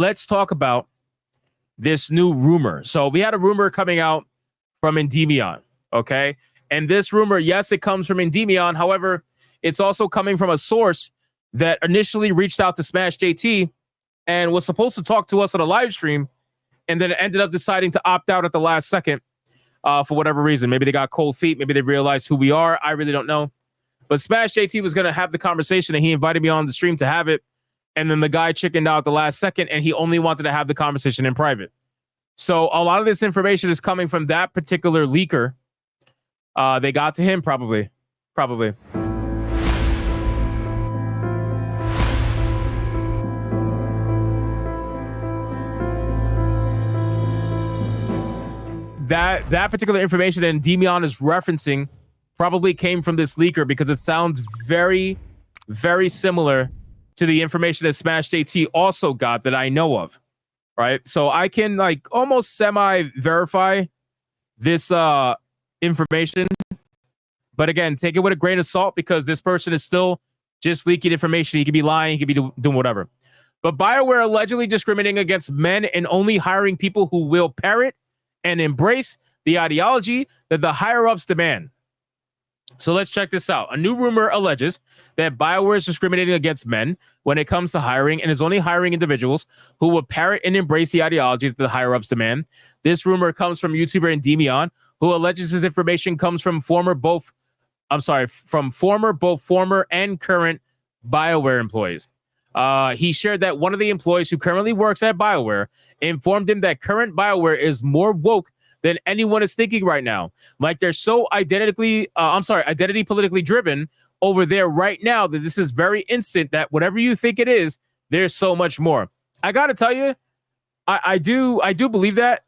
let's talk about this new rumor. So we had a rumor coming out from Endymion, okay? And this rumor, yes, it comes from Endymion. However, it's also coming from a source that initially reached out to Smash JT and was supposed to talk to us on a live stream, and then ended up deciding to opt out at the last second for whatever reason. Maybe they got cold feet. Maybe they realized who we are. I really don't know. But Smash JT was going to have the conversation, and he invited me on the stream to have it. And then the guy chickened out at the last second, and he only wanted to have the conversation in private. So a lot of this information is coming from that particular leaker. They got to him, probably. That particular information that Endymion is referencing probably came from this leaker, because it sounds very, very similar to the information that Smash JT also got that I know of, right? So I can like almost semi-verify this information. But again, take it with a grain of salt, because this person is still just leaking information. He could be lying. He could be doing whatever. But Bioware allegedly discriminating against men and only hiring people who will parrot and embrace the ideology that the higher-ups demand. So let's check this out. A new rumor alleges that Bioware is discriminating against men when it comes to hiring, and is only hiring individuals who will parrot and embrace the ideology that the higher-ups demand. This rumor comes from YouTuber Endymion, who alleges his information comes from former both former and current Bioware employees. He shared that one of the employees who currently works at Bioware informed him that current Bioware is more woke than anyone is thinking right now. Like, they're so identity politically driven over there right now that this is very instant that whatever you think it is, there's so much more. I gotta tell you, I do believe that.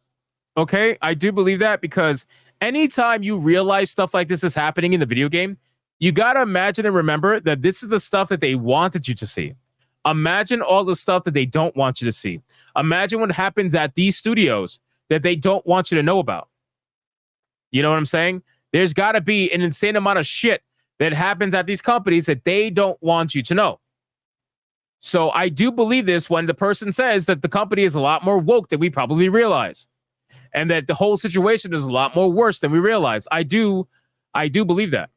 Okay, I do believe that, because anytime you realize stuff like this is happening in the video game, you gotta imagine and remember that this is the stuff that they wanted you to see. Imagine all the stuff that they don't want you to see. Imagine what happens at these studios that they don't want you to know about. You know what I'm saying? There's got to be an insane amount of shit that happens at these companies that they don't want you to know. So I do believe this when the person says that the company is a lot more woke than we probably realize, and that the whole situation is a lot more worse than we realize. I do believe that.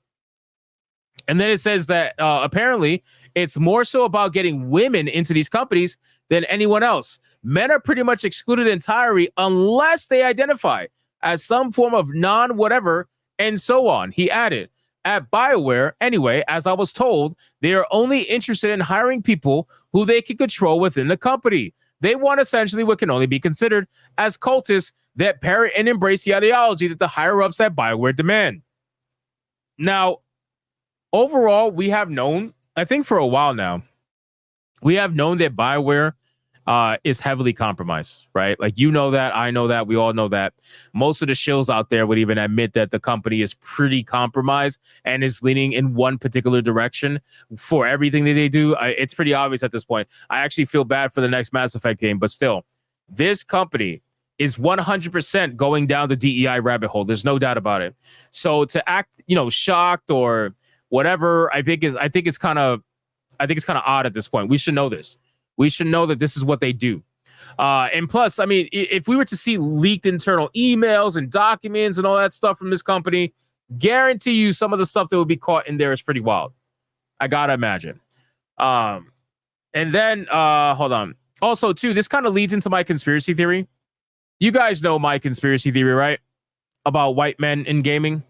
And then it says that apparently it's more so about getting women into these companies than anyone else. Men are pretty much excluded entirely unless they identify as some form of non-whatever, and so on. He added, at Bioware, anyway, as I was told, they are only interested in hiring people who they can control within the company. They want essentially what can only be considered as cultists that parrot and embrace the ideology that the higher-ups at Bioware demand. Now, overall, we have known, I think for a while now, we have known that Bioware is heavily compromised, right? Like, you know that, I know that, we all know that. Most of the shills out there would even admit that the company is pretty compromised and is leaning in one particular direction for everything that they do. It's pretty obvious at this point. I actually feel bad for the next Mass Effect game, but still, this company is 100% going down the DEI rabbit hole. There's no doubt about it. So to act, shocked or whatever, I think it's kind of odd at this point. We should know this. We should know that this is what they do. And plus, I mean, if we were to see leaked internal emails and documents and all that stuff from this company, guarantee you some of the stuff that would be caught in there is pretty wild. I gotta imagine. And then, hold on. Also, too, this kind of leads into my conspiracy theory. You guys know my conspiracy theory, right? About white men in gaming.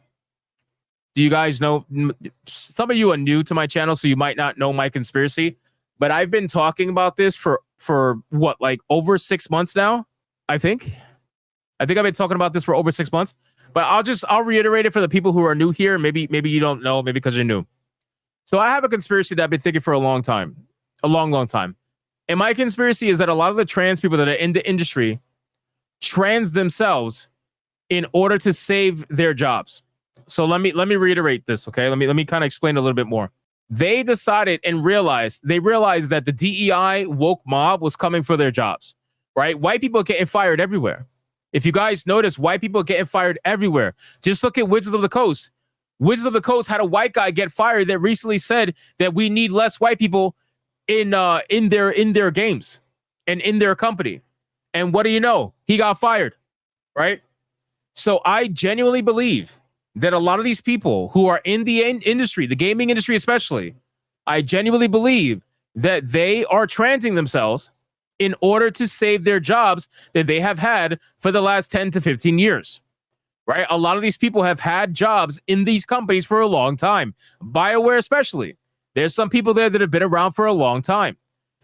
Do you guys know? Some of you are new to my channel, so you might not know my conspiracy. But I've been talking about this for what, like over 6 months now, I think. I've been talking about this for over 6 months. But I'll reiterate it for the people who are new here. Maybe you don't know, maybe because you're new. So I have a conspiracy that I've been thinking for a long time. A long, long time. And my conspiracy is that a lot of the trans people that are in the industry trans themselves in order to save their jobs. So let me reiterate this, okay? Let me kind of explain a little bit more. They decided and realized that the DEI woke mob was coming for their jobs, right? White people getting fired everywhere. If you guys notice, white people getting fired everywhere. Just look at Wizards of the Coast. Wizards of the Coast had a white guy get fired that recently said that we need less white people in their games. and in their company. And what do you know? He got fired, right? So I genuinely believe that a lot of these people who are in the industry, the gaming industry especially, I genuinely believe that they are transing themselves in order to save their jobs that they have had for the last 10 to 15 years, right? A lot of these people have had jobs in these companies for a long time. BioWare especially. There's some people there that have been around for a long time.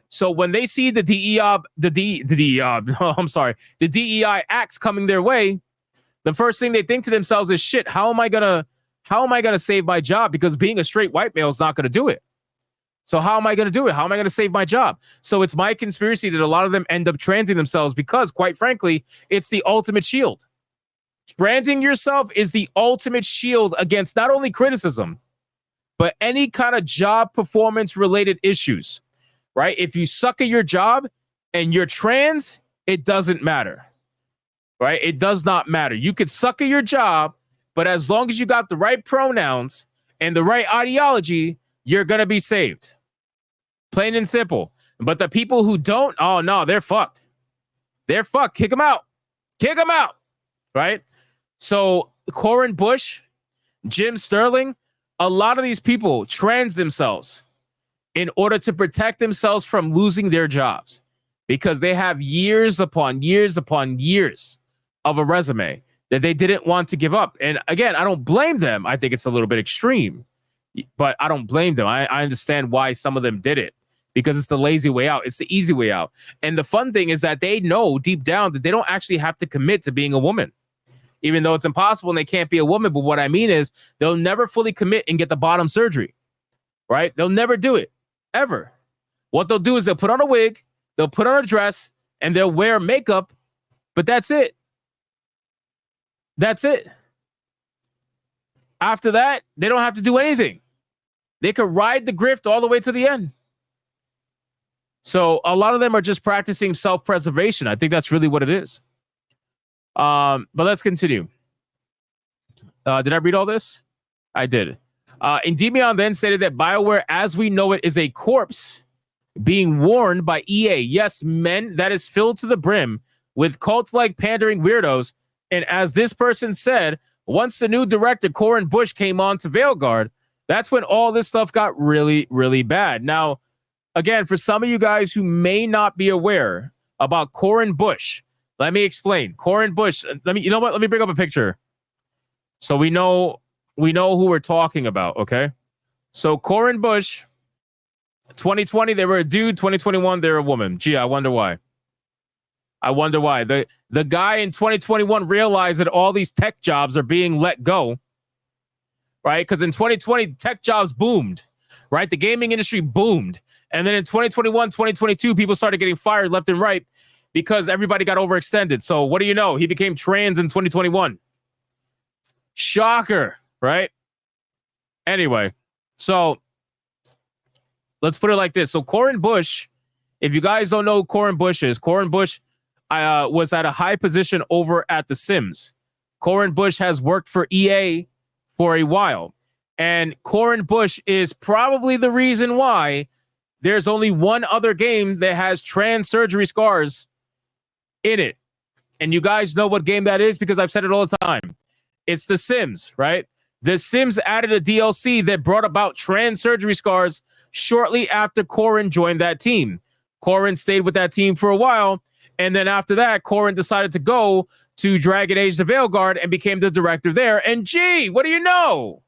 So when they see the DEI acts coming their way, the first thing they think to themselves is, shit, how am I gonna save my job? Because being a straight white male is not gonna do it. So how am I going to do it? How am I going to save my job? So it's my conspiracy that a lot of them end up transing themselves because, quite frankly, it's the ultimate shield. Transing yourself is the ultimate shield against not only criticism, but any kind of job performance related issues, right? If you suck at your job and you're trans, it doesn't matter, right? It does not matter. You could suck at your job, but as long as you got the right pronouns and the right ideology, you're going to be saved. Plain and simple. But the people who don't, oh no, they're fucked. They're fucked. Kick them out. Kick them out. Right? So Corin Busche, Jim Sterling, a lot of these people trans themselves in order to protect themselves from losing their jobs because they have years upon years upon years of a resume that they didn't want to give up. And again, I don't blame them. I think it's a little bit extreme, but I don't blame them. I understand why some of them did it because it's the lazy way out. It's the easy way out. And the fun thing is that they know deep down that they don't actually have to commit to being a woman, even though it's impossible and they can't be a woman. But what I mean is they'll never fully commit and get the bottom surgery, right? They'll never do it, ever. What they'll do is they'll put on a wig, they'll put on a dress, and they'll wear makeup, but that's it. That's it. After that, they don't have to do anything. They could ride the grift all the way to the end. So a lot of them are just practicing self-preservation. I think that's really what it is. But let's continue. Did I read all this? I did. Endymion then stated that BioWare, as we know it, is a corpse being worn by EA. Yes, men, that is filled to the brim with cult-like pandering weirdos. And as this person said, once the new director, Corin Busche, came on to Veilguard, that's when all this stuff got really, really bad. Now, again, for some of you guys who may not be aware about Corin Busche, let me explain. Corin Busche, you know what? Let me bring up a picture so we know who we're talking about, okay? So Corin Busche, 2020, they were a dude. 2021, they're a woman. Gee, I wonder why. The guy in 2021 realized that all these tech jobs are being let go, right? Because in 2020, tech jobs boomed, right? The gaming industry boomed. And then in 2021, 2022, people started getting fired left and right because everybody got overextended. So what do you know? He became trans in 2021. Shocker, right? Anyway, so let's put it like this. So Corin Busche, if you guys don't know who Corin Busche is, Corin Busche was at a high position over at The Sims. Corin Busche has worked for EA for a while. And Corin Busche is probably the reason why there's only one other game that has trans surgery scars in it. And you guys know what game that is because I've said it all the time. It's The Sims, right? The Sims added a DLC that brought about trans surgery scars shortly after Corin joined that team. Corin stayed with that team for a while. And then after that, Corin decided to go to Dragon Age the Veilguard and became the director there. And gee, what do you know?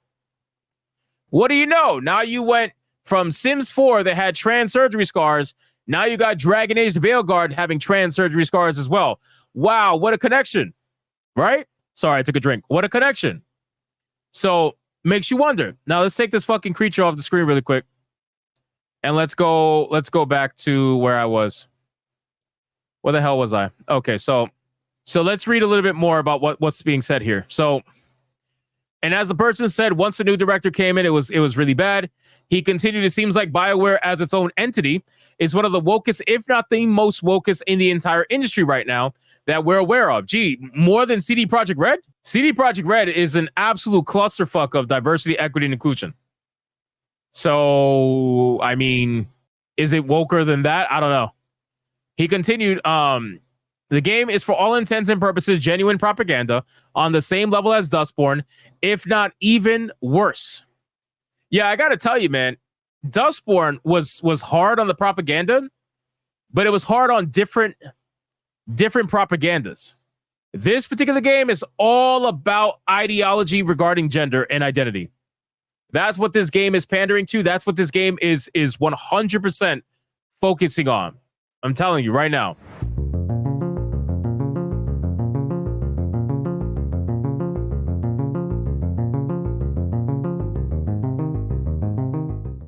What do you know? Now you went from Sims 4 that had trans surgery scars. Now you got Dragon Age the Veilguard having trans surgery scars as well. Wow, what a connection, right? Sorry, I took a drink. What a connection. So makes you wonder. Now let's take this fucking creature off the screen really quick. And let's go back to where I was. Where the hell was I? Okay, so let's read a little bit more about what's being said here. So, and as the person said, once the new director came in, it was really bad. He continued, it seems like BioWare as its own entity is one of the wokest, if not the most wokest in the entire industry right now that we're aware of. Gee, more than CD Projekt Red? CD Projekt Red is an absolute clusterfuck of diversity, equity, and inclusion. So, I mean, is it woker than that? I don't know. He continued, the game is for all intents and purposes genuine propaganda on the same level as Dustborn, if not even worse. Yeah, I gotta tell you, man, Dustborn was hard on the propaganda, but it was hard on different propagandas. This particular game is all about ideology regarding gender and identity. That's what this game is pandering to. That's what this game is 100% focusing on. I'm telling you right now.